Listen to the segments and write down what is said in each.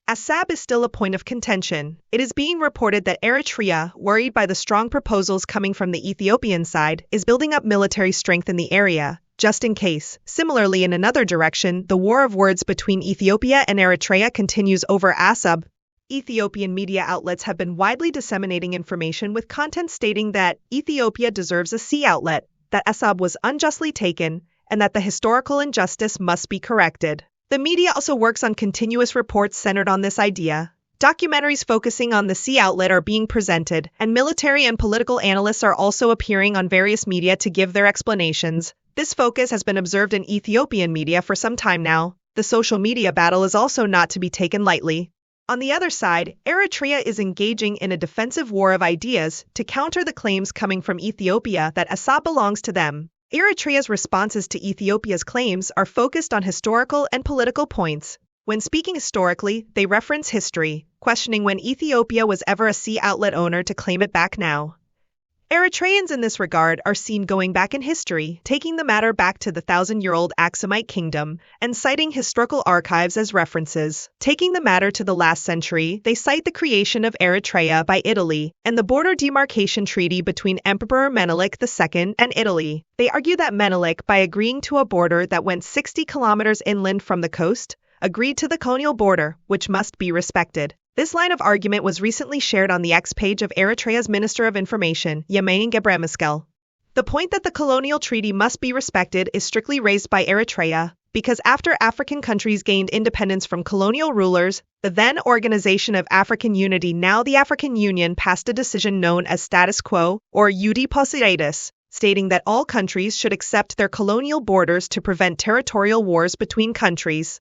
Assab is still a point of contention. It is being reported that Eritrea, worried by the strong proposals coming from the Ethiopian side, is building up military strength in the area, just in case. Similarly, in another direction, the war of words between Ethiopia and Eritrea continues over Assab. Ethiopian media outlets have been widely disseminating information with content stating that Ethiopia deserves a sea outlet, that Assab was unjustly taken, and that the historical injustice must be corrected. The media also works on continuous reports centered on this idea. Documentaries focusing on the sea outlet are being presented, and military and political analysts are also appearing on various media to give their explanations. This focus has been observed in Ethiopian media for some time now. The social media battle is also not to be taken lightly. On the other side, Eritrea is engaging in a defensive war of ideas to counter the claims coming from Ethiopia that Assab belongs to them. Eritrea's responses to Ethiopia's claims are focused on historical and political points. When speaking historically, they reference history, questioning when Ethiopia was ever a sea outlet owner to claim it back now. Eritreans in this regard are seen going back in history, taking the matter back to the thousand-year-old Aksumite kingdom, and citing historical archives as references. Taking the matter to the last century, they cite the creation of Eritrea by Italy, and the border demarcation treaty between Emperor Menelik II and Italy. They argue that Menelik, by agreeing to a border that went 60 kilometers inland from the coast, agreed to the colonial border, which must be respected. This line of argument was recently shared on the X page of Eritrea's Minister of Information, Yemane Gebremeskel. The point that the colonial treaty must be respected is strictly raised by Eritrea, because after African countries gained independence from colonial rulers, the then Organization of African Unity, now the African Union, passed a decision known as status quo, or iudi possidetis, stating that all countries should accept their colonial borders to prevent territorial wars between countries.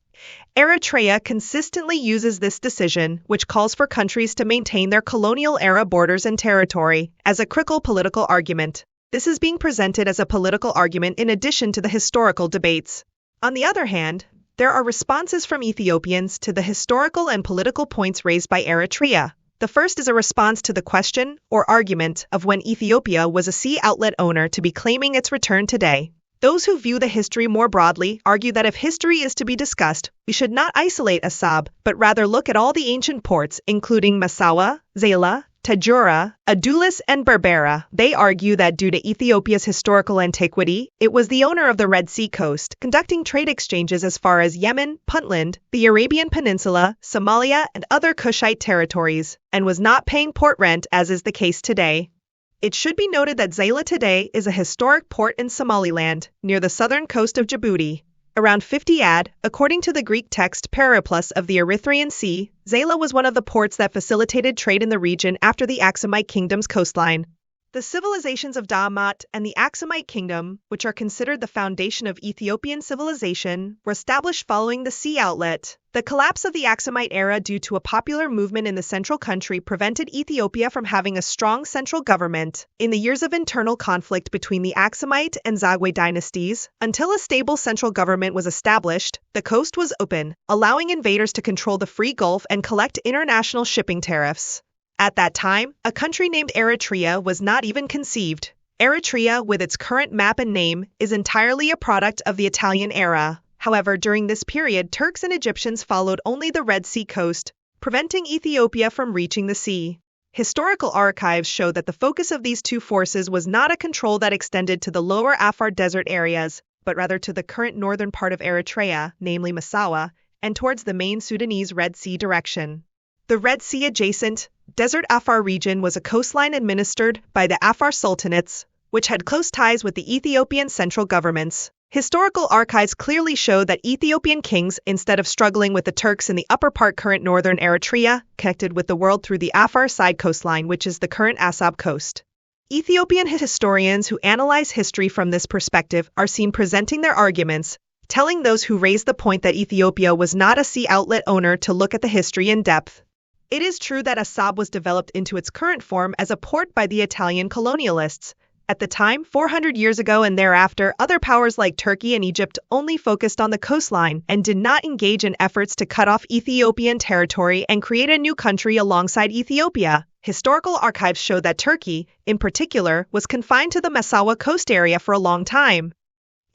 Eritrea consistently uses this decision, which calls for countries to maintain their colonial-era borders and territory, as a critical political argument. This is being presented as a political argument in addition to the historical debates. On the other hand, there are responses from Ethiopians to the historical and political points raised by Eritrea. The first is a response to the question, or argument, of when Ethiopia was a sea outlet owner to be claiming its return today. Those who view the history more broadly argue that if history is to be discussed, we should not isolate Assab, but rather look at all the ancient ports, including Massawa, Zayla, Tajura, Adulis, and Berbera. They argue that due to Ethiopia's historical antiquity, it was the owner of the Red Sea coast, conducting trade exchanges as far as Yemen, Puntland, the Arabian Peninsula, Somalia, and other Kushite territories, and was not paying port rent as is the case today. It should be noted that Zayla today is a historic port in Somaliland, near the southern coast of Djibouti. Around 50 AD, according to the Greek text Periplus of the Erythraean Sea, Zayla was one of the ports that facilitated trade in the region after the Aksumite kingdom's coastline. The civilizations of Daamat and the Aksumite kingdom, which are considered the foundation of Ethiopian civilization, were established following the sea outlet. The collapse of the Aksumite era due to a popular movement in the central country prevented Ethiopia from having a strong central government. In the years of internal conflict between the Aksumite and Zagwe dynasties, until a stable central government was established, the coast was open, allowing invaders to control the free Gulf and collect international shipping tariffs. At that time, a country named Eritrea was not even conceived. Eritrea, with its current map and name, is entirely a product of the Italian era. However, during this period, Turks and Egyptians followed only the Red Sea coast, preventing Ethiopia from reaching the sea. Historical archives show that the focus of these two forces was not a control that extended to the lower Afar desert areas, but rather to the current northern part of Eritrea, namely Massawa, and towards the main Sudanese Red Sea direction. The Red Sea-adjacent, Desert Afar region was a coastline administered by the Afar Sultanates, which had close ties with the Ethiopian central governments. Historical archives clearly show that Ethiopian kings, instead of struggling with the Turks in the upper part current northern Eritrea, connected with the world through the Afar side coastline, which is the current Assab coast. Ethiopian historians who analyze history from this perspective are seen presenting their arguments, telling those who raise the point that Ethiopia was not a sea outlet owner to look at the history in depth. It is true that Assab was developed into its current form as a port by the Italian colonialists. At the time, 400 years ago and thereafter, other powers like Turkey and Egypt only focused on the coastline and did not engage in efforts to cut off Ethiopian territory and create a new country alongside Ethiopia. Historical archives show that Turkey, in particular, was confined to the Massawa coast area for a long time.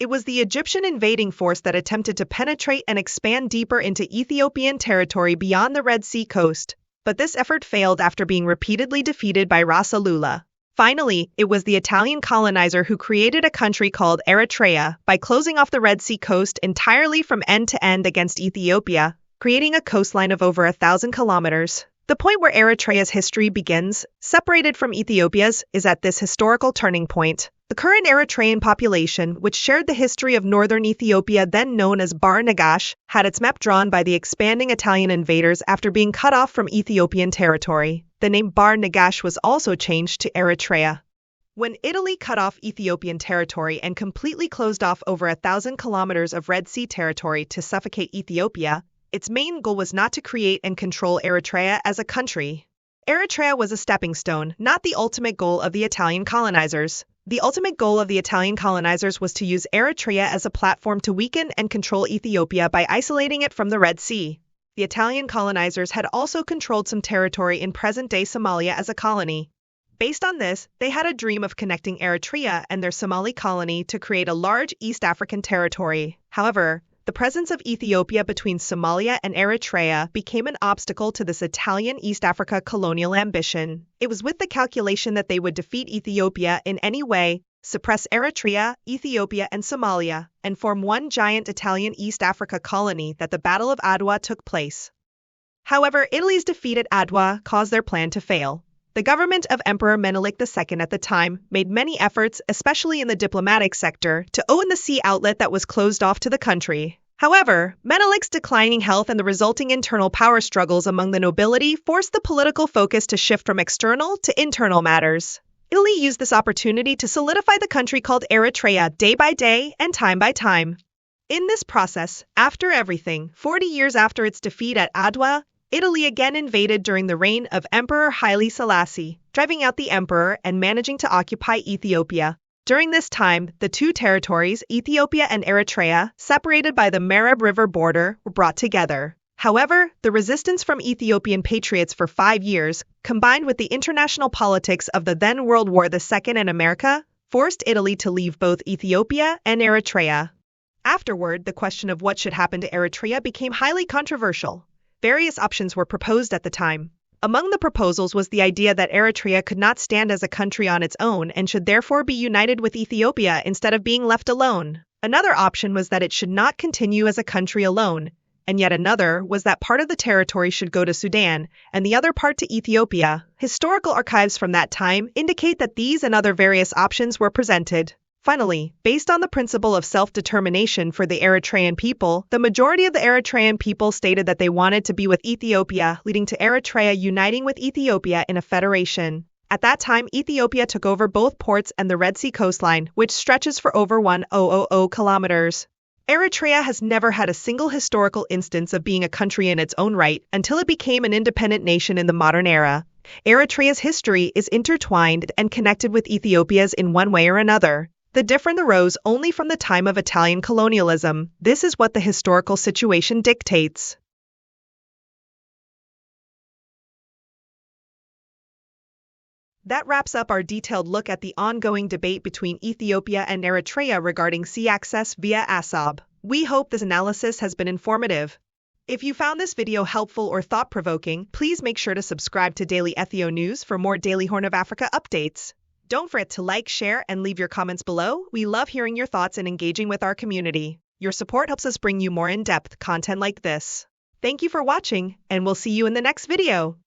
It was the Egyptian invading force that attempted to penetrate and expand deeper into Ethiopian territory beyond the Red Sea coast, but this effort failed after being repeatedly defeated by Ras Alula. Finally, it was the Italian colonizer who created a country called Eritrea by closing off the Red Sea coast entirely from end to end against Ethiopia, creating a coastline of over 1,000 kilometers. The point where Eritrea's history begins, separated from Ethiopia's, is at this historical turning point. The current Eritrean population, which shared the history of northern Ethiopia then known as Bar Nagash, had its map drawn by the expanding Italian invaders after being cut off from Ethiopian territory. The name Bar Nagash was also changed to Eritrea. When Italy cut off Ethiopian territory and completely closed off over 1,000 kilometers of Red Sea territory to suffocate Ethiopia, its main goal was not to create and control Eritrea as a country. Eritrea was a stepping stone, not the ultimate goal of the Italian colonizers. The ultimate goal of the Italian colonizers was to use Eritrea as a platform to weaken and control Ethiopia by isolating it from the Red Sea. The Italian colonizers had also controlled some territory in present-day Somalia as a colony. Based on this, they had a dream of connecting Eritrea and their Somali colony to create a large East African territory. However, the presence of Ethiopia between Somalia and Eritrea became an obstacle to this Italian East Africa colonial ambition. It was with the calculation that they would defeat Ethiopia in any way, suppress Eritrea, Ethiopia, and Somalia, and form one giant Italian East Africa colony that the Battle of Adwa took place. However, Italy's defeat at Adwa caused their plan to fail. The government of Emperor Menelik II at the time made many efforts, especially in the diplomatic sector, to open the sea outlet that was closed off to the country. However, Menelik's declining health and the resulting internal power struggles among the nobility forced the political focus to shift from external to internal matters. Italy used this opportunity to solidify the country called Eritrea day by day and time by time. In this process, after everything, 40 years after its defeat at Adwa, Italy again invaded during the reign of Emperor Haile Selassie, driving out the emperor and managing to occupy Ethiopia. During this time, the two territories, Ethiopia and Eritrea, separated by the Merab River border, were brought together. However, the resistance from Ethiopian patriots for 5 years, combined with the international politics of the then World War II and America, forced Italy to leave both Ethiopia and Eritrea. Afterward, the question of what should happen to Eritrea became highly controversial. Various options were proposed at the time. Among the proposals was the idea that Eritrea could not stand as a country on its own and should therefore be united with Ethiopia instead of being left alone. Another option was that it should not continue as a country alone, and yet another was that part of the territory should go to Sudan and the other part to Ethiopia. Historical archives from that time indicate that these and other various options were presented. Finally, based on the principle of self-determination for the Eritrean people, the majority of the Eritrean people stated that they wanted to be with Ethiopia, leading to Eritrea uniting with Ethiopia in a federation. At that time, Ethiopia took over both ports and the Red Sea coastline, which stretches for over 1,000 kilometers. Eritrea has never had a single historical instance of being a country in its own right until it became an independent nation in the modern era. Eritrea's history is intertwined and connected with Ethiopia's in one way or another. The difference arose only from the time of Italian colonialism. This is what the historical situation dictates. That wraps up our detailed look at the ongoing debate between Ethiopia and Eritrea regarding sea access via Assab. We hope this analysis has been informative. If you found this video helpful or thought-provoking, please make sure to subscribe to Daily Ethio News for more Daily Horn of Africa updates. Don't forget to like, share, and leave your comments below. We love hearing your thoughts and engaging with our community. Your support helps us bring you more in-depth content like this. Thank you for watching, and we'll see you in the next video.